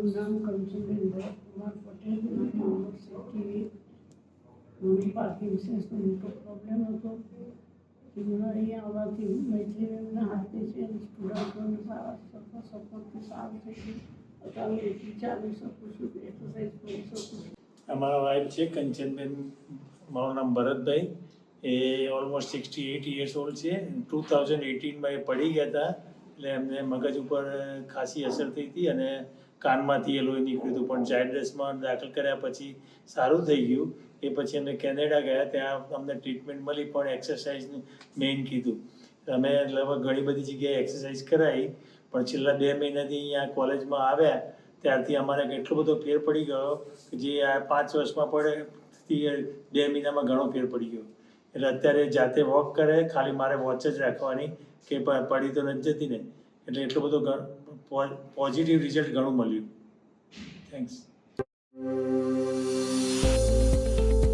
મારું નામ કંચનબેન ભરતકુમાર પટેલ, નંબર 68. મને પાર્કિન્સન્સનો મોટો પ્રોબ્લેમ હતો. મને અહીંયા આવવાથી મૈત્રીના હાથે છે અને સ્ટુડન્ટોને સારા સપોર્ટથી સારું થઈ ગયું. અત્યારે એટલી ચાલી શકું છું, એક્સરસાઇઝ કરી શકું છું. અમારા વાઈફ છે કંચનબેન, મારું નામ ભરતભાઈ. એ ઓલમોસ્ટ 68 યર્સ ઓલ્ડ છે. 2018માં એ પડી ગયા હતા, એટલે એમને મગજ ઉપર ખાસી અસર થઈ હતી અને કાનમાંથી એ લોહી નીકળ્યું હતું. પણ ઝાયડસમાં દાખલ કર્યા પછી સારું થઈ ગયું. એ પછી અમે કેનેડા ગયા, ત્યાં અમને ટ્રીટમેન્ટ મળી, પણ એક્સરસાઇઝનું મેઇન કીધું. અમે લગભગ ઘણી બધી જગ્યાએ એક્સરસાઇઝ કરાવી, પણ છેલ્લા 2 મહિનાથી અહીંયા કોલેજમાં આવ્યા ત્યારથી અમારે એટલો બધો ફેર પડી ગયો કે જે આ 5 વર્ષમાં પડે 2 મહિનામાં ઘણો ફેર પડી ગયો. એટલે અત્યારે જાતે વોક કરે, ખાલી મારે વોચ જ રાખવાની કે પડી તો નથી જતી ને. એટલે એટલો બધો પોઝિટિવ રિઝલ્ટ ઘણું મળ્યું. થેન્ક્સ.